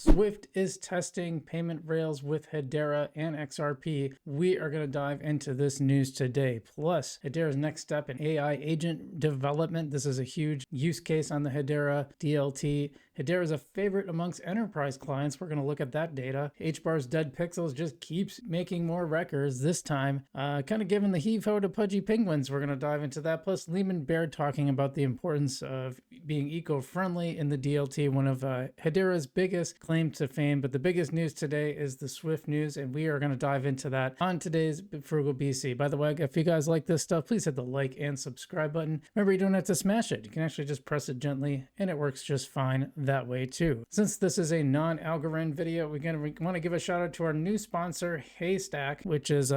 Swift is testing payment rails with Hedera and XRP. We are going to dive into this news today. Plus, Hedera's next step in AI agent development. This is a huge use case on the Hedera DLT. Hedera is a favorite amongst enterprise clients. We're going to look at that data. HBAR's dead pixels just keeps making more records, this time kind of giving the heave-ho to pudgy penguins. We're going to dive into that. Plus, Lehman Baird talking about the importance of being eco-friendly in the DLT, one of Hedera's biggest claim to fame. But the biggest news today is the Swift news, and we are going to dive into that on today's Frugal BC. By the way, if you guys like this stuff, please hit the like and subscribe button. Remember, you don't have to smash it. You can actually just press it gently, and it works just fine that way too. Since this is a non-Algorand video, we want to give a shout out to our new sponsor, Haystack, which is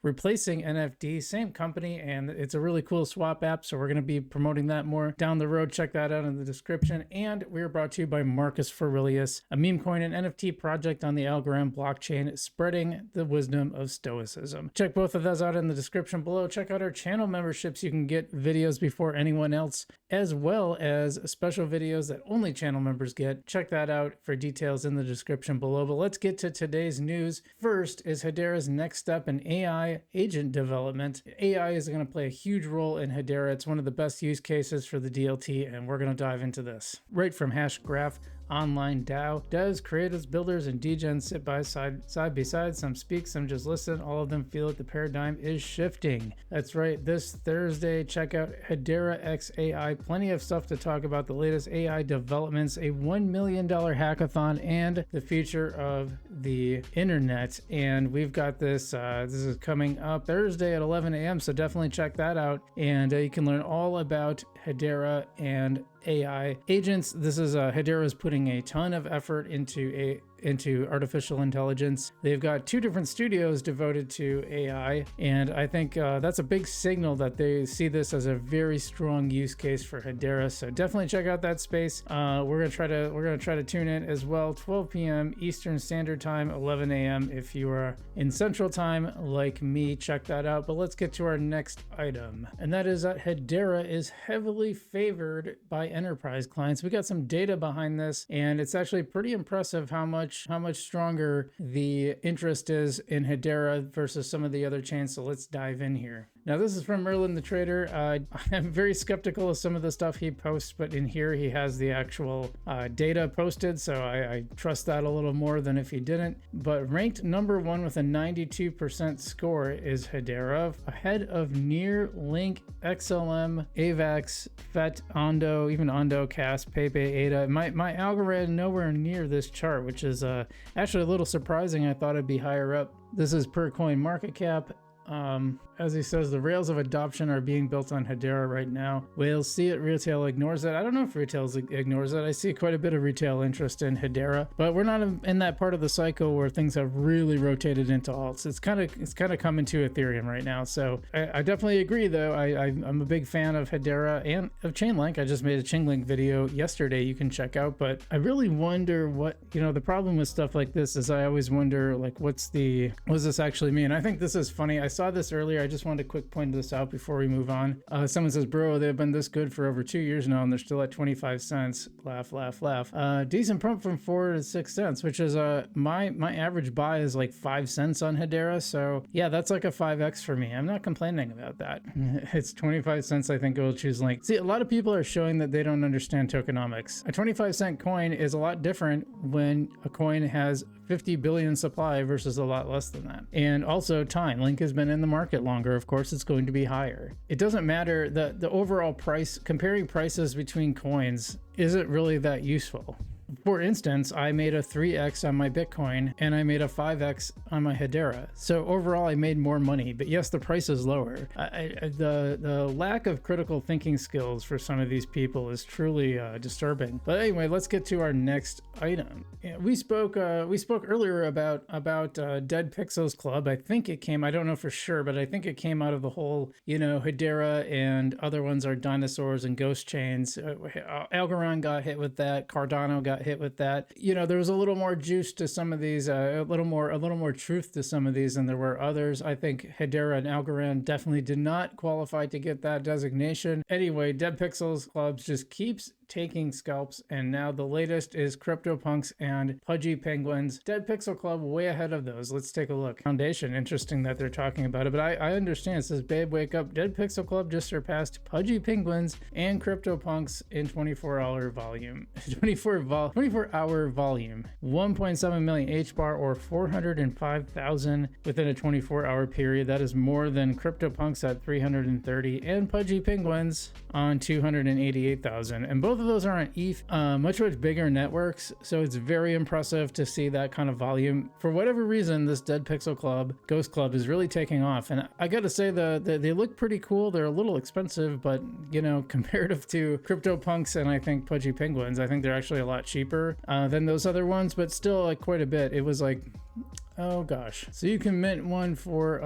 replacing NFT, same company, and it's a really cool swap app. So we're going to be promoting that more down the road. Check that out in the description. And we are brought to you by Marcus Aurelius, a meme coin and NFT project on the Algorand blockchain, spreading the wisdom of Stoicism. Check both of those out in the description below. Check out our channel memberships. You can get videos before anyone else, as well as special videos that only channel members get. Check that out for details in the description below. But let's get to today's news. First is Hedera's next step in AI agent development. AI is going to play a huge role in Hedera. It's one of the best use cases for the DLT, and we're going to dive into this. Right from Hashgraph Online DAO. Devs, creators, builders, and degens sit side by side. Some speak, some just listen. All of them feel it. The paradigm is shifting. That's right. This Thursday, check out Hedera X AI. Plenty of stuff to talk about. The latest AI developments, a $1 million hackathon, and the future of the internet. And we've got this. This is coming up Thursday at 11 a.m. So definitely check that out. And you can learn all about Hedera and AI agents. This is Hedera is putting a ton of effort into artificial intelligence. They've got two different studios devoted to AI, and I think that's a big signal that they see this as a very strong use case for Hedera. So definitely check out that space. We're gonna try to tune in as well. 12 p.m. Eastern Standard Time, 11 a.m. if you are in Central Time like me. Check that out. But let's get to our next item, and that is that Hedera is heavily favored by enterprise clients. We got some data behind this, and it's actually pretty impressive how much stronger the interest is in Hedera versus some of the other chains. So let's dive in here. Now, this is from Merlin the Trader. I'm very skeptical of some of the stuff he posts, but in here he has the actual data posted, so I trust that a little more than if he didn't. But ranked number one with a 92% score is Hedera, ahead of Near, Link, XLM, AVAX, FET, Ondo, even Ondo, CAS, Pepe, ADA. My Algorand nowhere near this chart, which is actually a little surprising. I thought it'd be higher up. This is per coin market cap. As he says, the rails of adoption are being built on Hedera right now. Whales see it, retail ignores it. I don't know if retail ignores it. I see quite a bit of retail interest in Hedera, but we're not in that part of the cycle where things have really rotated into alts. It's kind of coming to Ethereum right now. So I definitely agree, though. I'm a big fan of Hedera and of Chainlink. I just made a Chainlink video yesterday you can check out, but I really wonder what, the problem with stuff like this is I always wonder, like, what does this actually mean? I think this is funny. I saw this earlier. I just wanted to quick point this out before we move on. Someone says, bro, they've been this good for over 2 years now and they're still at 25 cents. Laugh, laugh, laugh. Decent pump from 4 to 6 cents, which is my average buy is like 5 cents on Hedera. So yeah, that's like a 5x for me. I'm not complaining about that. It's 25 cents. I think I will choose Link. See, a lot of people are showing that they don't understand tokenomics. A 25-cent coin is a lot different when a coin has 50 billion supply versus a lot less than that. And also time. Link has been in the market longer. Of course, it's going to be higher. It doesn't matter. The overall price, comparing prices between coins isn't really that useful. For instance, I made a 3x on my Bitcoin and I made a 5x on my Hedera. So overall, I made more money, but yes, the price is lower. The lack of critical thinking skills for some of these people is truly disturbing. But anyway, let's get to our next item. Yeah, we spoke earlier about Dead Pixels Club. I think it came, I don't know for sure, but I think it came out of the whole, Hedera and other ones are dinosaurs and ghost chains. Algorand got hit with that. Cardano got hit with that. There was a little more juice to some of these, a little more truth to some of these than there were others. I think Hedera and Algorand definitely did not qualify to get that designation. Anyway, Dead Pixels Clubs just keeps taking scalps. And now the latest is CryptoPunks and Pudgy Penguins. Dead Pixel Club way ahead of those. Let's take a look. Foundation, interesting that they're talking about it, but I understand. It says, babe, wake up. Dead Pixel Club just surpassed Pudgy Penguins and CryptoPunks in 24-hour volume. 24-hour volume. 1.7 million HBAR or 405,000 within a 24-hour period. That is more than CryptoPunks at 330 and Pudgy Penguins on 288,000. And both of those are on ETH, much bigger networks. So it's very impressive to see that kind of volume. For whatever reason, this Dead Pixel Club, Ghost Club, is really taking off. And I got to say, they look pretty cool. They're a little expensive, but you know, comparative to CryptoPunks and I think Pudgy Penguins, I think they're actually a lot cheaper than those other ones, but still like quite a bit. It was like, oh gosh. So you can mint one for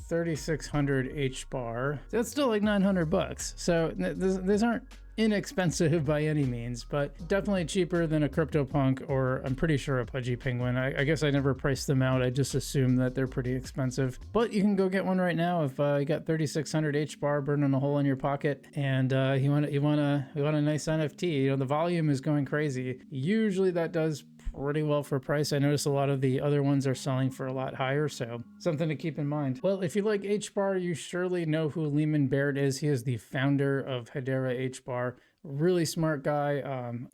3,600 HBAR. That's still like 900 bucks. So these aren't inexpensive by any means, but definitely cheaper than a CryptoPunk or I'm pretty sure a Pudgy Penguin. I guess I never priced them out. I just assume that they're pretty expensive, but you can go get one right now if you got 3,600 HBAR burning a hole in your pocket and you want a nice NFT. You know, the volume is going crazy. Usually that does pretty well for price. I notice a lot of the other ones are selling for a lot higher, so something to keep in mind. Well, if you like HBAR, you surely know who Lehman Baird is. He is the founder of Hedera HBAR. Really smart guy,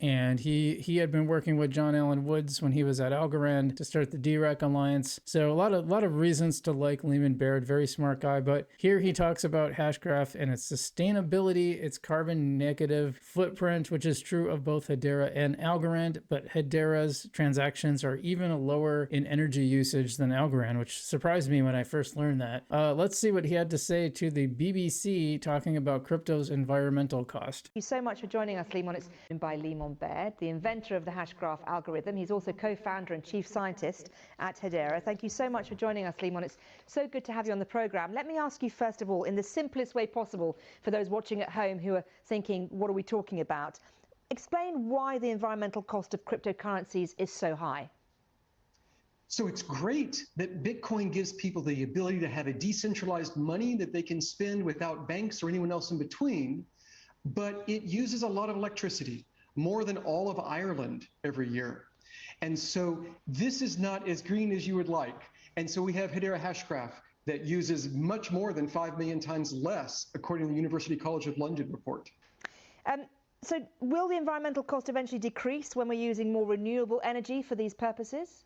and he had been working with John Allen Woods when he was at Algorand to start the DREC Alliance. So a lot of reasons to like Lehman Baird. Very smart guy. But here he talks about Hashgraph and its sustainability, its carbon negative footprint, which is true of both Hedera and Algorand. But Hedera's transactions are even lower in energy usage than Algorand, which surprised me when I first learned that. Let's see what he had to say to the BBC talking about crypto's environmental cost. Thank you so much for joining us, Lemon. It's by Lehman Baird, the inventor of the Hashgraph algorithm. He's also co-founder and chief scientist at Hedera. Thank you so much for joining us, Lemon. It's so good to have you on the program. Let me ask you, first of all, in the simplest way possible, for those watching at home who are thinking, what are we talking about? Explain why the environmental cost of cryptocurrencies is so high. So it's great that Bitcoin gives people the ability to have a decentralized money that they can spend without banks or anyone else in between. But it uses a lot of electricity, more than all of Ireland every year. And so this is not as green as you would like. And so we have Hedera Hashgraph that uses much more than 5 million times less, according to the University College of London report. So will the environmental cost eventually decrease when we're using more renewable energy for these purposes?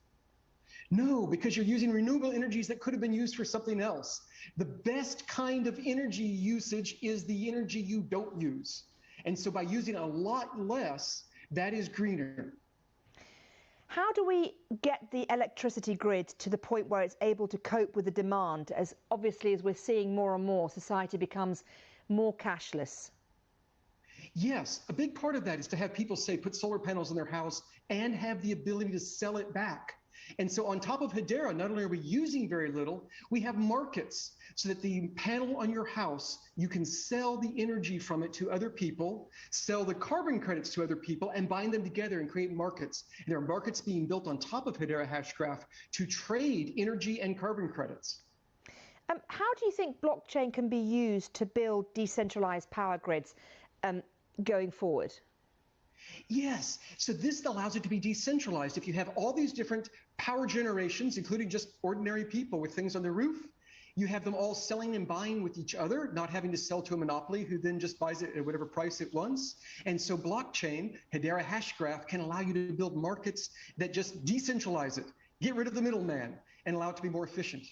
No, because you're using renewable energies that could have been used for something else. The best kind of energy usage is the energy you don't use. And so by using a lot less, that is greener. How do we get the electricity grid to the point where it's able to cope with the demand, as obviously as we're seeing more and more, society becomes more cashless? Yes, a big part of that is to have people, say, put solar panels in their house and have the ability to sell it back. And so on top of Hedera, not only are we using very little, we have markets so that the panel on your house, you can sell the energy from it to other people, sell the carbon credits to other people, and bind them together and create markets. And there are markets being built on top of Hedera Hashgraph to trade energy and carbon credits. How do you think blockchain can be used to build decentralized power grids going forward? Yes, so this allows it to be decentralized. If you have all these different power generations, including just ordinary people with things on their roof, you have them all selling and buying with each other, not having to sell to a monopoly who then just buys it at whatever price it wants. And so blockchain, Hedera Hashgraph, can allow you to build markets that just decentralize it, get rid of the middleman, and allow it to be more efficient.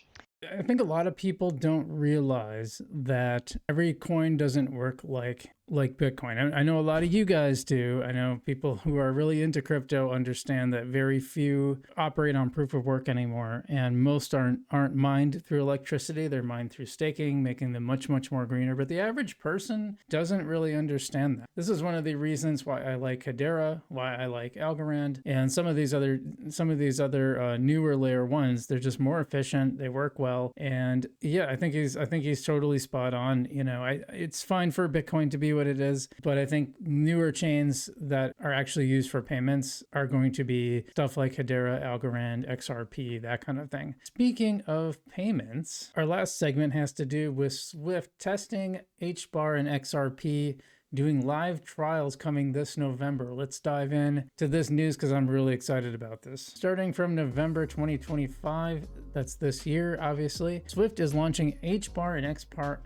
I think a lot of people don't realize that every coin doesn't work like Bitcoin. I know a lot of you guys do. I know people who are really into crypto understand that very few operate on proof of work anymore, and most aren't mined through electricity. They're mined through staking, making them much more greener. But the average person doesn't really understand that. This is one of the reasons why I like Hedera, why I like Algorand, and some of these other newer layer ones. They're just more efficient. They work well, and yeah, I think he's totally spot on. You know, it's fine for Bitcoin to be what it is, but I think newer chains that are actually used for payments are going to be stuff like Hedera, Algorand, XRP, that kind of thing. Speaking of payments, our last segment has to do with Swift testing HBAR and XRP doing live trials coming this November. Let's dive in to this news because I'm really excited about this. Starting from November 2025, that's this year, obviously, Swift is launching HBAR and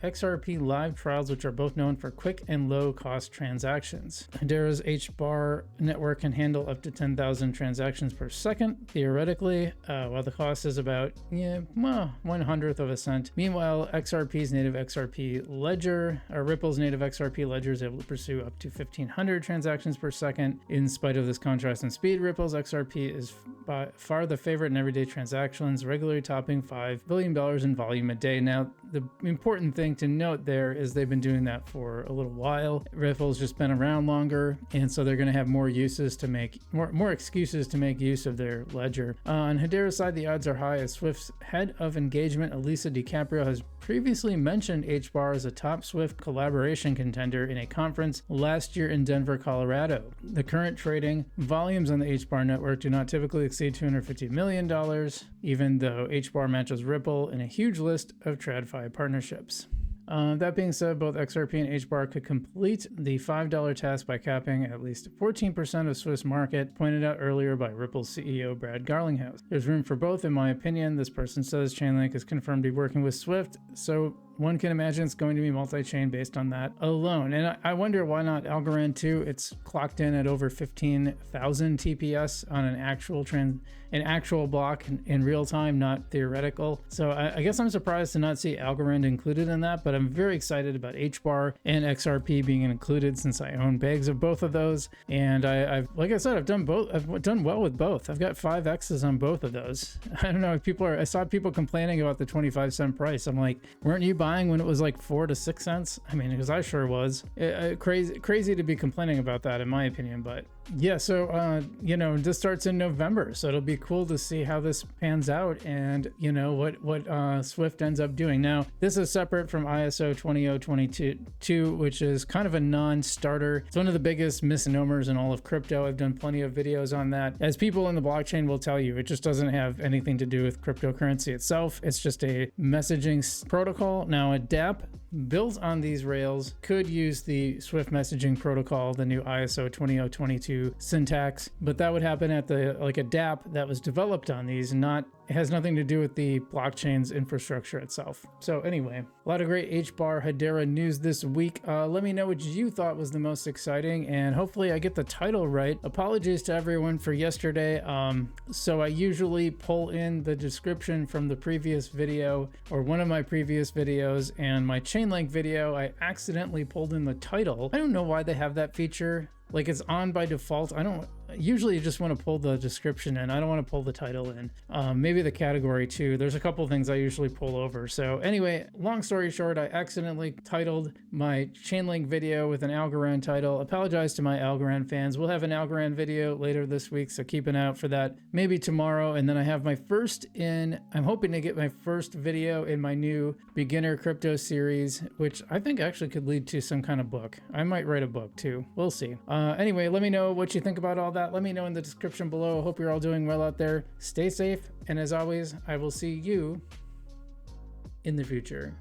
XRP live trials, which are both known for quick and low-cost transactions. Hedera's HBAR network can handle up to 10,000 transactions per second, theoretically, while the cost is about 1/100th of a cent. Meanwhile, XRP's native XRP ledger, or Ripple's native XRP ledger, is able to pursue up to 1,500 transactions per second. In spite of this contrast in speed, Ripple's XRP is by far the favorite in everyday transactions, regularly topping $5 billion in volume a day. Now, the important thing to note there is they've been doing that for a little while. Ripple's just been around longer, and so they're going to have more uses to make more excuses to make use of their ledger. On Hedera's side, the odds are high as Swift's head of engagement, Elisa DiCaprio, has previously mentioned HBAR as a top Swift collaboration contender in a conference last year in Denver, Colorado. The current trading volumes on the HBAR network do not typically exceed $250 million, even though HBAR matches Ripple in a huge list of TradFi partnerships. That being said, both XRP and HBAR could complete the $5 task by capping at least 14% of Swift's market, pointed out earlier by Ripple's CEO Brad Garlinghouse. There's room for both, in my opinion. This person says Chainlink is confirmed to be working with Swift, so one can imagine it's going to be multi-chain based on that alone. And I wonder why not Algorand too. It's clocked in at over 15,000 TPS on an actual block in real time, not theoretical. So I guess I'm surprised to not see Algorand included in that, but I'm very excited about HBAR and XRP being included since I own bags of both of those. And I've like I said, I've done well with both. I've got 5Xs on both of those. I don't know if I saw people complaining about the 25-cent price. I'm like, weren't you buying when it was like 4 to 6 cents? I mean, because I sure was. Crazy to be complaining about that, in my opinion. But yeah, so this starts in November, so it'll be cool to see how this pans out and what Swift ends up doing. Now, this is separate from ISO 20022, which is kind of a non-starter. It's one of the biggest misnomers in all of crypto. I've done plenty of videos on that. As people in the blockchain will tell you, it just doesn't have anything to do with cryptocurrency itself. It's just a messaging protocol. Now, a dApp built on these rails could use the Swift messaging protocol, the new ISO 20022 syntax, but that would happen at a dApp that was developed on these, it has nothing to do with the blockchain's infrastructure itself. So anyway, a lot of great HBAR Hedera news this week. Let me know what you thought was the most exciting, and hopefully I get the title right. Apologies to everyone for yesterday. So I usually pull in the description from the previous video or one of my previous videos, and my Chainlink video, I accidentally pulled in the title. I don't know why they have that feature. Like, it's on by default. I don't usually just want to pull the description in. I don't want to pull the title in. Maybe the category too. There's a couple things I usually pull over. So anyway, long story short, I accidentally titled my Chainlink video with an Algorand title. Apologize to my Algorand fans. We'll have an Algorand video later this week, so keep an eye out for that. Maybe tomorrow. And then I have I'm hoping to get my first video in my new beginner crypto series, which I think actually could lead to some kind of book. I might write a book too. We'll see. Anyway, let me know what you think about all that. Let me know in the description below. I hope you're all doing well out there. Stay safe. And as always, I will see you in the future.